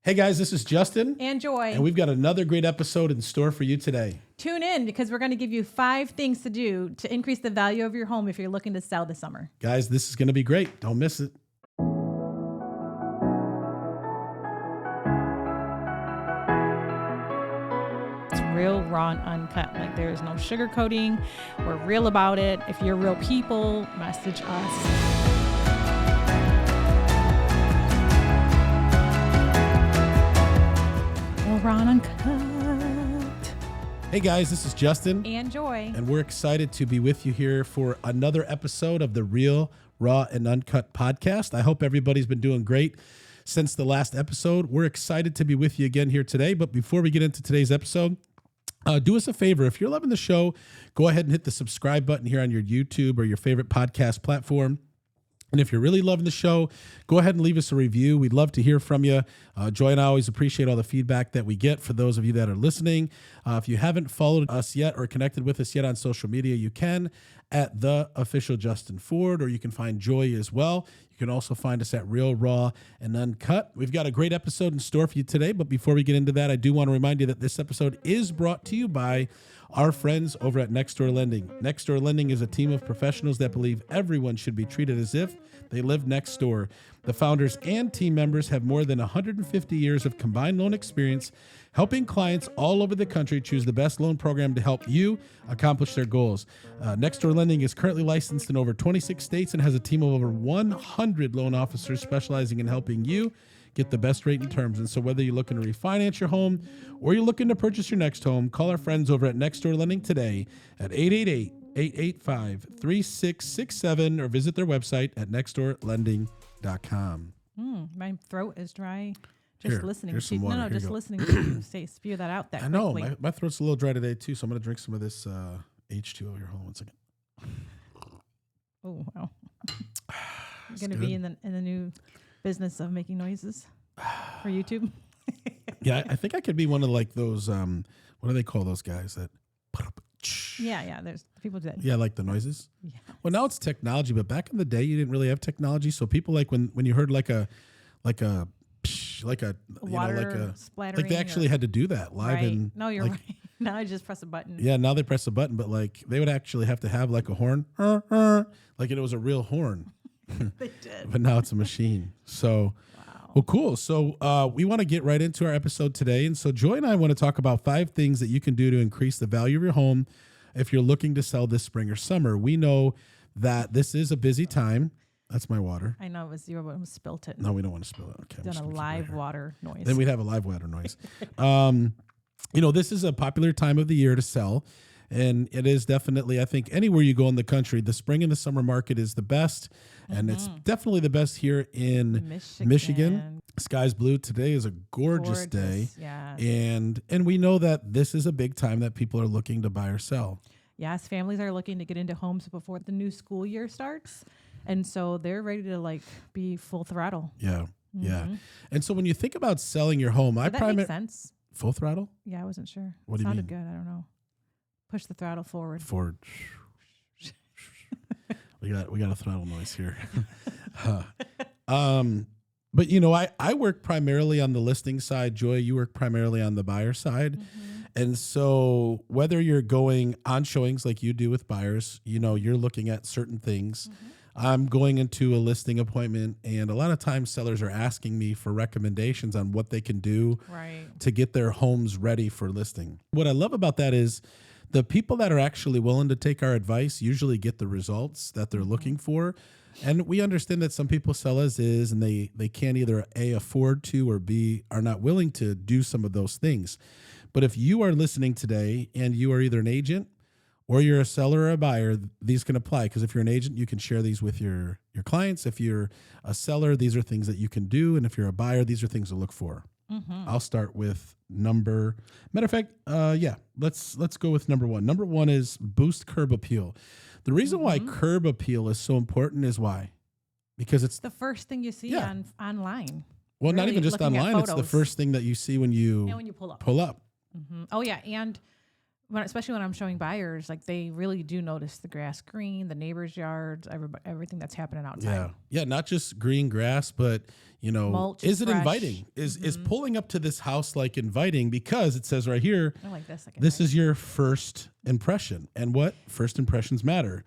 Hey guys, this is Justin. And Joy. And we've got another great episode in store for you today. Tune in because we're going to give you 5 things to do to increase the value of your home if you're looking to sell this summer. Guys, this is going to be great. Don't miss it. It's real, raw, and uncut. Like there is no sugarcoating. We're real about it. If you're real people, message us. Raw and uncut. Hey guys, this is Justin. And Joy. And we're excited to be with you here for another episode of the Real, Raw, and Uncut podcast. I hope everybody's been doing great since the last episode. We're excited to be with you again here today. But before we get into today's episode, do us a favor. If you're loving the show, go ahead and hit the subscribe button here on your YouTube or your favorite podcast platform. And if you're really loving the show, go ahead and leave us a review. We'd love to hear from you. Joy and I always appreciate all the feedback that we get for those of you that are listening. If you haven't followed us yet or connected with us yet on social media, you can at The Official Justin Ford, or you can find Joy as well. You can also find us at Real, Raw, and Uncut. We've got a great episode in store for you today, but before we get into that, I do want to remind you that this episode is brought to you by our friends over at Nextdoor Lending. Nextdoor Lending is a team of professionals that believe everyone should be treated as if they live next door. The founders and team members have more than 150 years of combined loan experience, helping clients all over the country choose the best loan program to help you accomplish their goals. Nextdoor Lending is currently licensed in over 26 states and has a team of over 100 loan officers specializing in helping you get the best rate and terms. And so whether you're looking to refinance your home or you're looking to purchase your next home, call our friends over at Nextdoor Lending today at 888-885-3667 or visit their website at nextdoorlending.com. My throat is dry. Just Here, listening. here's some water. No, Here just you go. listening to you say spew that out that I know, quickly. my throat's a little dry today too, so I'm going to drink some of this H2O here. Hold on one second. Oh, wow. You're going to good. be in the new business of making noises for YouTube. Yeah, I think I could be one of like those, what do they call those guys that? Yeah. There's people do that. Yeah, like the noises. Yeah. Well, now it's technology, but back in the day, you didn't really have technology. So people like when you heard like a Water splattering. like they actually had to do that live. Right. And No, you're like, right. Now I just press a button. Yeah, now they press a button, but like they would actually have to have like a horn, like it was a real horn. They did. But now it's a machine. So, well, cool. So we want to get right into our episode today. And so Joy and I want to talk about 5 things that you can do to increase the value of your home if you're looking to sell this spring or summer. We know that this is a busy time. That's my water. I know it was you almost spilt it. No, we don't want to spill it. Okay. Done a live water noise. Then we'd have a live water noise. This is a popular time of the year to sell. And it is definitely, I think, anywhere you go in the country, the spring and the summer market is the best. And it's definitely the best here in Michigan. Sky's blue. Today is a gorgeous day. Yeah. And we know that this is a big time that people are looking to buy or sell. Yes, families are looking to get into homes before the new school year starts. And so they're ready to be full throttle. Yeah. Yeah. And so when you think about selling your home, Did that make sense? Full throttle? Yeah, I wasn't sure. What do you Sounded mean? good. I don't know. Push the throttle forward. Forward. we got a throttle noise here. But I work primarily on the listing side. Joy, you work primarily on the buyer side. And so whether you're going on showings like you do with buyers, you're looking at certain things. I'm going into a listing appointment, and a lot of times sellers are asking me for recommendations on what they can do to get their homes ready for listing. What I love about that is the people that are actually willing to take our advice usually get the results that they're looking for. And we understand that some people sell as is, and they can't either A, afford to, or B, are not willing to do some of those things. But if you are listening today and you are either an agent or you're a seller or a buyer, these can apply. Because if you're an agent, you can share these with your clients. If you're a seller, these are things that you can do. And if you're a buyer, these are things to look for. I'll start with matter of fact, let's go with number 1. Number 1 is boost curb appeal. The reason why curb appeal is so important is why? Because it's the first thing you see online. Well, not Really even just looking at online. It's the photos. first thing that you see when you Pull up. pull up. Oh, yeah. And especially when I'm showing buyers, like they really do notice the grass green, the neighbors' yards, everything that's happening outside. Yeah. Not just green grass, but Mulch is is it fresh. inviting? Is pulling up to this house like inviting? Because it says right here, I like this. this is your first impression. And what? First impressions matter.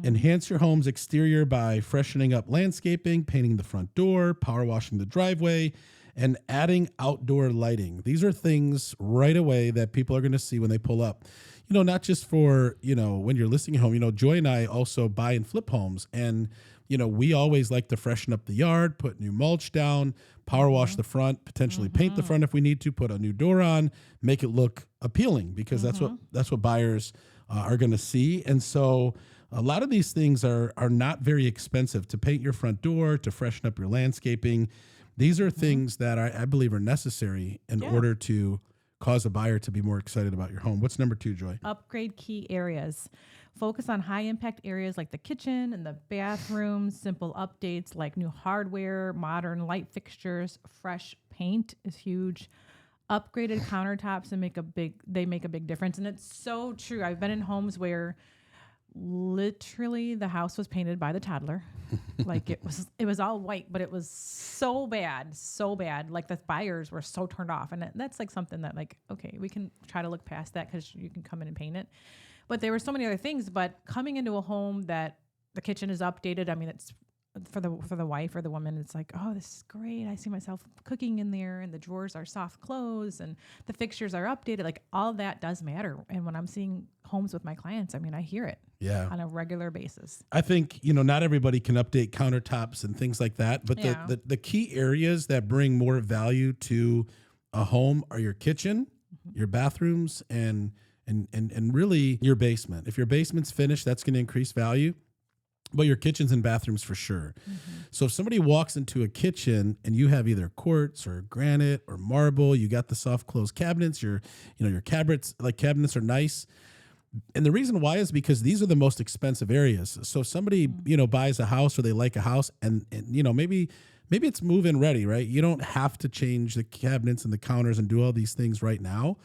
Enhance your home's exterior by freshening up landscaping, painting the front door, power washing the driveway, and adding outdoor lighting. These are things right away that people are going to see when they pull up. Not just for, when you're listing a home. Joy and I also buy and flip homes. And, we always like to freshen up the yard, put new mulch down, power wash the front, potentially paint the front if we need to, put a new door on, make it look appealing, because that's what buyers are going to see. And so a lot of these things are not very expensive to paint your front door, to freshen up your landscaping. These are things that I believe are necessary in order to cause a buyer to be more excited about your home. What's number 2, Joy? Upgrade key areas. Focus on high impact areas like the kitchen and the bathroom. Simple updates like new hardware, modern light fixtures, fresh paint is huge. Upgraded countertops make a big difference. And it's so true. I've been in homes where literally the house was painted by the toddler. Like it was all white, but it was so bad. Like the buyers were so turned off. And that's like something that like, okay, we can try to look past that because you can come in and paint it. But there were so many other things, but coming into a home that the kitchen is updated. I mean, it's for the wife or the woman, it's like, oh, this is great. I see myself cooking in there, and the drawers are soft close, and the fixtures are updated. Like all that does matter. And when I'm seeing homes with my clients, I mean, I hear it on a regular basis. I think, not everybody can update countertops and things like that, but the key areas that bring more value to a home are your kitchen, your bathrooms, and really your basement. If your basement's finished, that's going to increase value. But your kitchens and bathrooms for sure. So if somebody walks into a kitchen and you have either quartz or granite or marble, you got the soft close cabinets, your cabinets are nice. And the reason why is because these are the most expensive areas. So if somebody, buys a house or they like a house and maybe it's move-in ready, right? You don't have to change the cabinets and the counters and do all these things right now.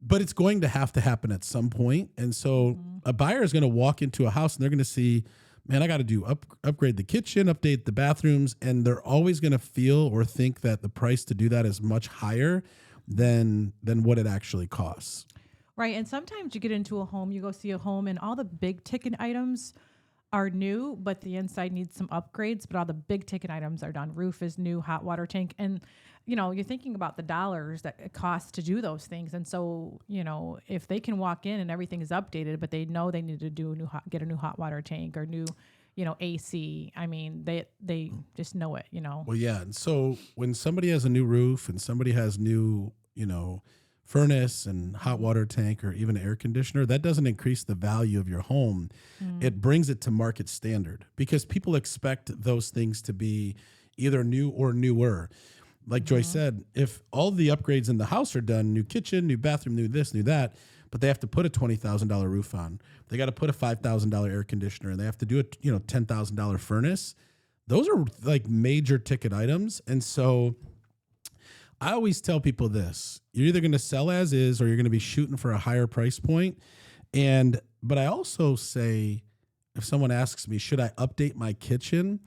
But it's going to have to happen at some point. And so a buyer is going to walk into a house and they're going to see, man, I got to do upgrade the kitchen, update the bathrooms. And they're always going to feel or think that the price to do that is much higher than what it actually costs. Right. And sometimes you get into a home, you go see a home and all the big ticket items are new, but the inside needs some upgrades, but all the big ticket items are done. Roof is new, hot water tank. And, you're thinking about the dollars that it costs to do those things. And so, if they can walk in and everything is updated, but they know they need to do get a new hot water tank or new, AC. I mean, they just know it, Well, yeah. And so when somebody has a new roof and somebody has new, furnace and hot water tank or even air conditioner, that doesn't increase the value of your home. It brings it to market standard because people expect those things to be either new or newer. Like Joy said, if all the upgrades in the house are done, new kitchen, new bathroom, new this, new that, but they have to put a $20,000 roof on, they got to put a $5,000 air conditioner, and they have to do a $10,000 furnace. Those are like major ticket items. And so I always tell people this: you're either going to sell as is, or you're going to be shooting for a higher price point. But I also say, if someone asks me, should I update my kitchen?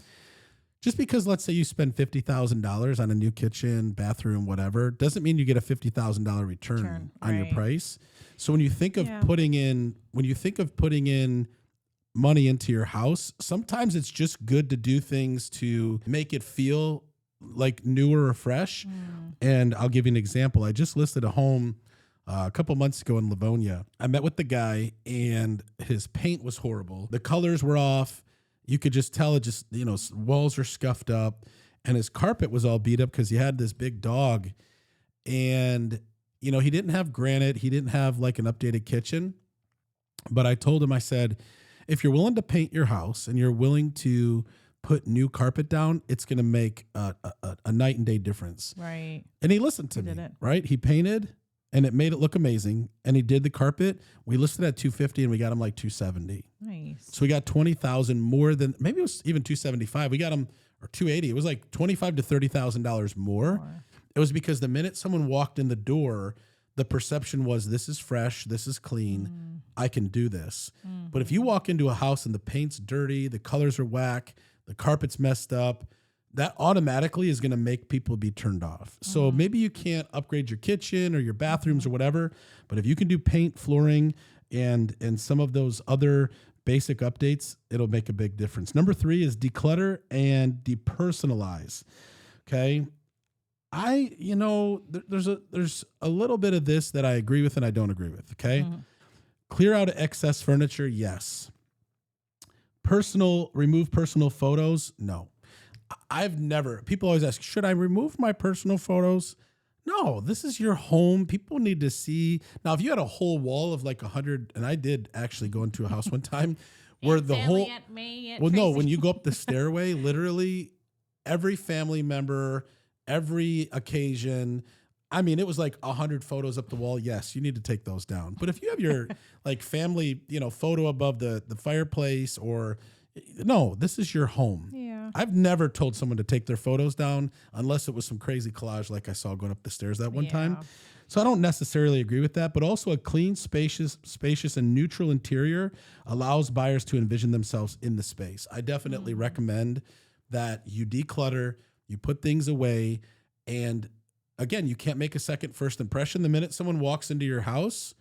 Just because, let's say you spend $50,000 on a new kitchen, bathroom, whatever, doesn't mean you get a $50,000 return on your price. So when you think of putting in money into your house, sometimes it's just good to do things to make it feel like newer or fresh. And I'll give you an example. I just listed a home a couple months ago in Livonia. I met with the guy and his paint was horrible. The colors were off. You could just tell it just, walls are scuffed up, and his carpet was all beat up because he had this big dog. And, he didn't have granite. He didn't have like an updated kitchen. But I told him, I said, if you're willing to paint your house and you're willing to put new carpet down, it's going to make a night and day difference. Right. And he listened to me, right? He painted and it made it look amazing. And he did the carpet. We listed at $250 and we got him like $270. Nice. So we got $20,000 more than, maybe it was even $275. We got him, or $280. It was like $25,000 to $30,000 more. It was because the minute someone walked in the door, the perception was, this is fresh, this is clean, I can do this. But if you walk into a house and the paint's dirty, the colors are whack, the carpet's messed up, that automatically is going to make people be turned off. So maybe you can't upgrade your kitchen or your bathrooms or whatever, but if you can do paint, flooring, and some of those other basic updates, it'll make a big difference. Number 3 is declutter and depersonalize. Okay. There's a little bit of this that I agree with and I don't agree with. Okay. Clear out excess furniture. Yes. Remove personal photos. No. People always ask, should I remove my personal photos? No, this is your home. People need to see. Now, if you had a whole wall of like 100, and I did actually go into a house one time where the whole, when you go up the stairway, literally every family member, every occasion, I mean, it was like 100 photos up the wall. Yes, you need to take those down. But if you have your like family, photo above the fireplace no, this is your home. Yeah. I've never told someone to take their photos down unless it was some crazy collage like I saw going up the stairs that one time. So I don't necessarily agree with that, but also a clean, spacious, and neutral interior allows buyers to envision themselves in the space. I definitely recommend that you declutter, you put things away, and again, you can't make a first impression. The minute someone walks into your house,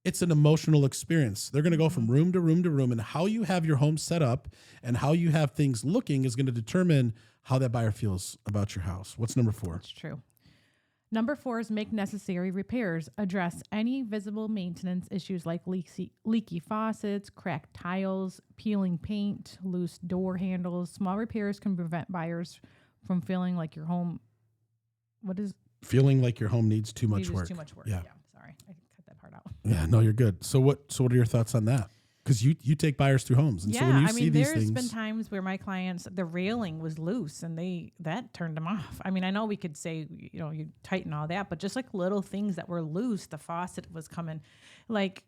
it's an emotional experience. They're going to go from room to room to room, and how you have your home set up and how you have things looking is going to determine how that buyer feels about your house. What's number 4? That's true. Number 4 is make necessary repairs. Address any visible maintenance issues like leaky faucets, cracked tiles, peeling paint, loose door handles. Small repairs can prevent buyers from feeling like your home. Feeling like your home needs too much work. Too much work. Yeah. Sorry, I cut that part out. Yeah, no, you're good. So what are your thoughts on that? Because you take buyers through homes, and so when you see these things, there's been times where my clients, the railing was loose, and that turned them off. I mean, I know we could say, you tighten all that, but just like little things that were loose, the faucet was coming, like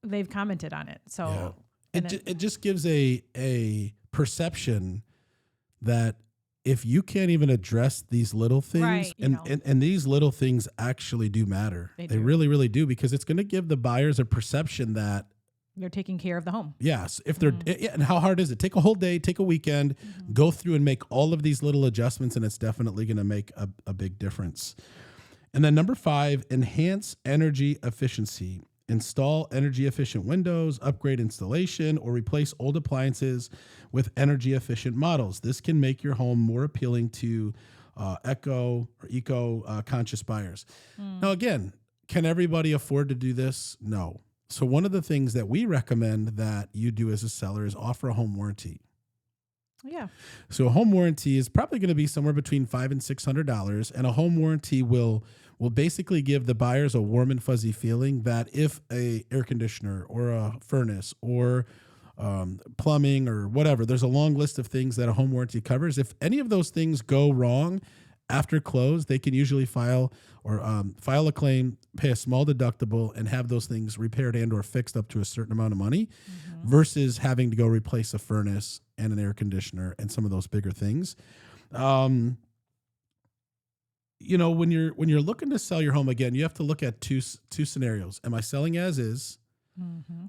they've commented on it. So it just gives a perception that if you can't even address these little things, and these little things actually do matter. They really, really do, because it's going to give the buyers a perception that they're taking care of the home. Yes. If they're, and how hard is it? Take a whole day, take a weekend, go through and make all of these little adjustments, and it's definitely going to make a big difference. And then number 5, enhance energy efficiency. Install energy efficient windows, upgrade installation, or replace old appliances with energy efficient models. This can make your home more appealing to eco conscious buyers. Now, again, can everybody afford to do this? No. So one of the things that we recommend that you do as a seller is offer a home warranty. Yeah. So a home warranty is probably going to be somewhere between $500 and $600, and a home warranty will basically give the buyers a warm and fuzzy feeling that if a air conditioner or a furnace or plumbing or whatever, there's a long list of things that a home warranty covers. If any of those things go wrong after close, they can usually file a claim, pay a small deductible, and have those things repaired and or fixed up to a certain amount of money, versus having to go replace a furnace and an air conditioner and some of those bigger things. When you're looking to sell your home, again, you have to look at two scenarios. Am I selling as is?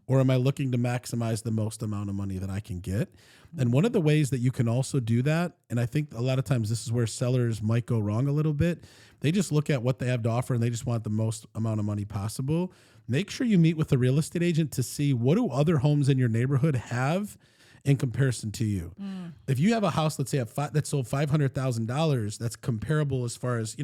Or am I looking to maximize the most amount of money that I can get? And one of the ways that you can also do that, and I think a lot of times this is where sellers might go wrong a little bit, they just look at what they have to offer and they just want the most amount of money possible. Make sure you meet with a real estate agent to see, what do other homes in your neighborhood have in comparison to you. If you have a house, let's say that sold $500,000, that's comparable as far as,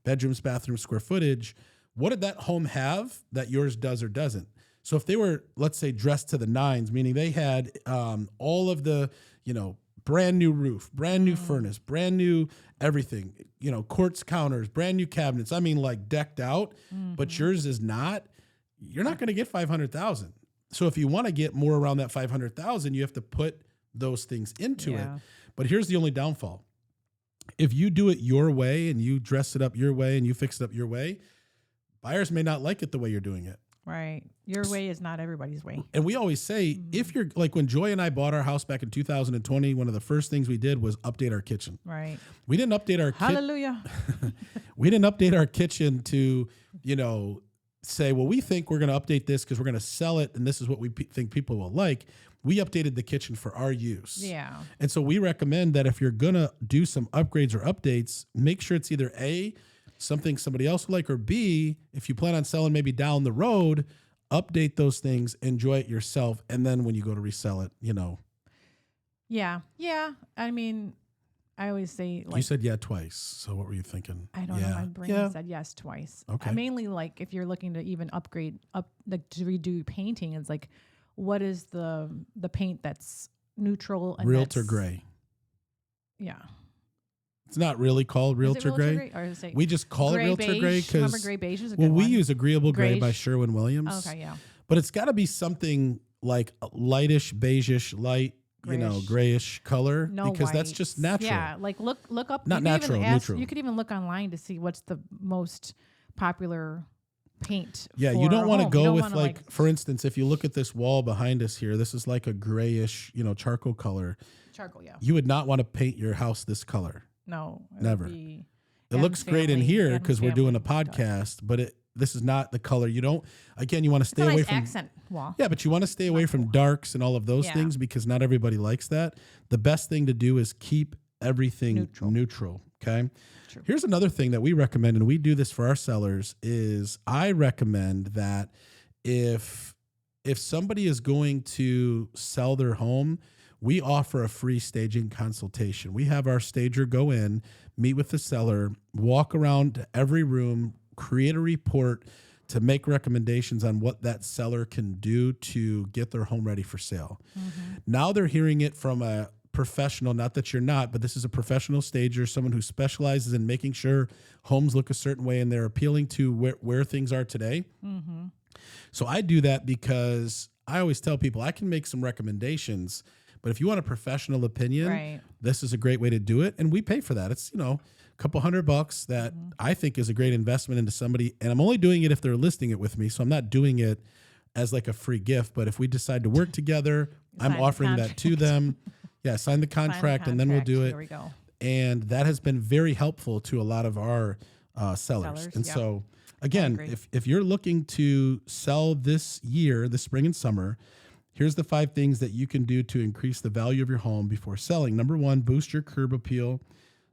bedrooms, bathrooms, square footage, what did that home have that yours does or doesn't? So if they were, let's say, dressed to the nines, meaning they had all of the, brand new roof, brand new furnace, brand new everything, quartz counters, brand new cabinets, I mean, like decked out, but yours is not, you're not going to get $500,000. So if you want to get more around that $500,000, you have to put those things into it. But here's the only downfall. If you do it your way and you dress it up your way and you fix it up your way, buyers may not like it the way you're doing it. Right. Your way is not everybody's way. And we always say, if you're like, when Joy and I bought our house back in 2020, one of the first things we did was update our kitchen. Right. We didn't update our Hallelujah. We didn't update our kitchen to say, well, we think we're going to update this because we're going to sell it, and this is what we think people will like. We updated the kitchen for our use. Yeah. And so we recommend that if you're going to do some upgrades or updates, make sure it's either A, something somebody else would like, or B, if you plan on selling maybe down the road, update those things, enjoy it yourself, and then when you go to resell it, Yeah. Yeah. I mean, I always say, like, you said yeah twice. So what were you thinking? I don't know. My brain said yes twice. Okay. Mainly, like, if you're looking to even upgrade like to redo painting, it's like, what is the paint that's neutral and Realtor gray. Yeah. It's not really called Realtor gray. Or is it We just call it Realtor gray because remember gray beige is a good we one. use Agreeable Gray by Grayish. Sherwin-Williams. Okay, yeah. But it's got to be something like a lightish, beigeish, light, grayish color, No because that's whites. just natural. Yeah, like look up. Not you can natural, even neutral. You could even look online to see what's the most popular paint. Yeah, for you don't a want to home. go You don't with wanna, like, for instance, if you look at this wall behind us here, this is like a grayish, charcoal color. charcoal. Yeah. You would not want to paint your house this color. No. Never. It looks great in here Adam's because we're doing a family podcast, but this is not the color. You don't. Again, you want to stay It's a away nice from accent wall. Yeah, but you want to stay away from darks and all of those Yeah. things because not everybody likes that. The best thing to do is keep everything neutral. Okay. True. Here's another thing that we recommend, and we do this for our sellers, is I recommend that if somebody is going to sell their home, we offer a free staging consultation. We have our stager go in, meet with the seller, walk around to every room, create a report to make recommendations on what that seller can do to get their home ready for sale. Mm-hmm. Now they're hearing it from a professional, not that you're not, but this is a professional stager, someone who specializes in making sure homes look a certain way and they're appealing to where things are today. Mm-hmm. So I do that because I always tell people I can make some recommendations, but if you want a professional opinion, this is a great way to do it. And we pay for that. It's, a couple $100 that I think is a great investment into somebody. And I'm only doing it if they're listing it with me. So I'm not doing it as like a free gift, but if we decide to work together, I'm offering that to them. Yeah. Sign the contract and then we'll do it. There we go. And that has been very helpful to a lot of our sellers. And so again, if you're looking to sell this year, this spring and summer, here's the 5 things that you can do to increase the value of your home before selling. Number 1, boost your curb appeal.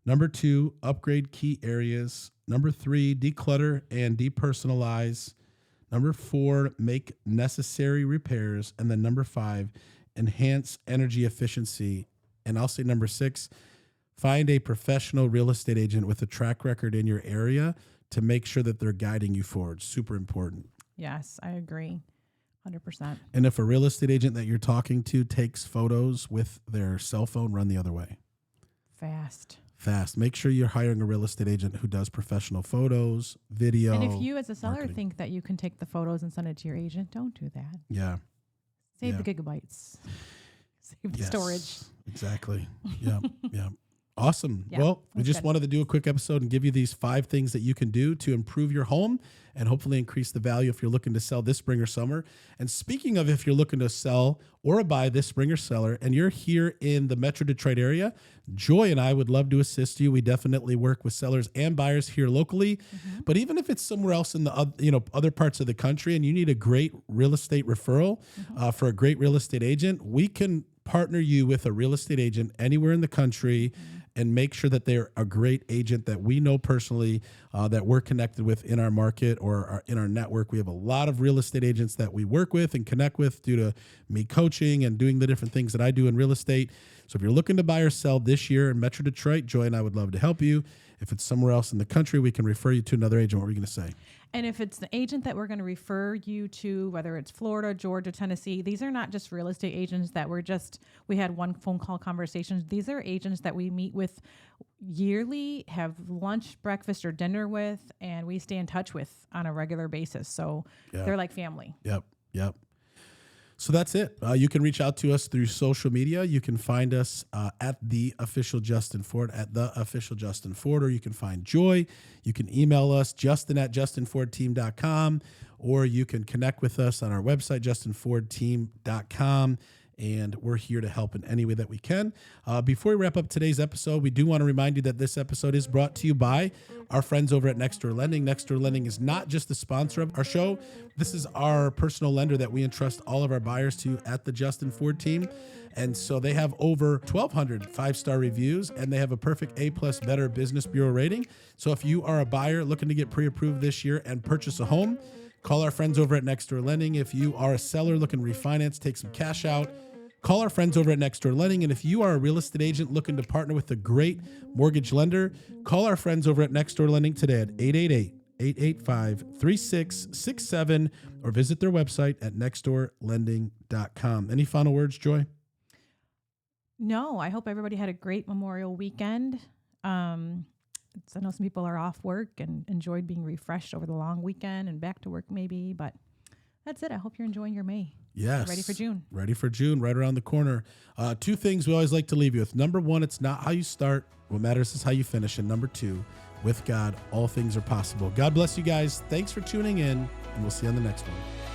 Number 2, upgrade key areas. Number 3, declutter and depersonalize. Number 4, make necessary repairs. And then number 5, enhance energy efficiency. And I'll say number 6, find a professional real estate agent with a track record in your area to make sure that they're guiding you forward. Super important. Yes, I agree. 100%. And if a real estate agent that you're talking to takes photos with their cell phone, run the other way. Fast. Make sure you're hiring a real estate agent who does professional photos, video. And if you as a seller think that you can take the photos and send it to your agent, don't do that. Yeah. Save the gigabytes. Save the storage. Exactly. Yeah. Yeah. Awesome. Yeah, well, we just good. wanted to do a quick episode and give you these 5 things that you can do to improve your home and hopefully increase the value if you're looking to sell this spring or summer. And speaking of if you're looking to sell or buy this spring or summer and you're here in the Metro Detroit area, Joy and I would love to assist you. We definitely work with sellers and buyers here locally. Mm-hmm. But even if it's somewhere else in the other parts of the country and you need a great real estate referral for a great real estate agent, we can partner you with a real estate agent anywhere in the country and make sure that they're a great agent that we know personally, that we're connected with in our market or in our network. We have a lot of real estate agents that we work with and connect with due to me coaching and doing the different things that I do in real estate. So if you're looking to buy or sell this year in Metro Detroit, Joy and I would love to help you. If it's somewhere else in the country, we can refer you to another agent. What were you going to say? And if it's the agent that we're going to refer you to, whether it's Florida, Georgia, Tennessee, these are not just real estate agents that we had one phone call conversations. These are agents that we meet with yearly, have lunch, breakfast, or dinner with, and we stay in touch with on a regular basis. So they're like family. Yep. So that's it. You can reach out to us through social media. You can find us at the official Justin Ford, or you can find Joy. You can email us, justin@justinfordteam.com, or you can connect with us on our website, justinfordteam.com. and we're here to help in any way that we can. Before we wrap up today's episode, we do want to remind you that this episode is brought to you by our friends over at Nextdoor Lending. Nextdoor Lending is not just the sponsor of our show. This is our personal lender that we entrust all of our buyers to at the Justin Ford team. And so they have over 1,200 five-star reviews, and they have a perfect A+ Better Business Bureau rating. So if you are a buyer looking to get pre-approved this year and purchase a home, call our friends over at Nextdoor Lending. If you are a seller looking to refinance, take some cash out, call our friends over at Nextdoor Lending. And if you are a real estate agent looking to partner with a great mortgage lender, call our friends over at Nextdoor Lending today at 888-885-3667 or visit their website at nextdoorlending.com. Any final words, Joy? No, I hope everybody had a great Memorial weekend. I know some people are off work and enjoyed being refreshed over the long weekend and back to work maybe, but that's it. I hope you're enjoying your May. Yes. Ready for June. Ready for June, right around the corner. Two things we always like to leave you with. Number one, it's not how you start. What matters is how you finish. And number two, with God, all things are possible. God bless you guys. Thanks for tuning in, and we'll see you on the next one.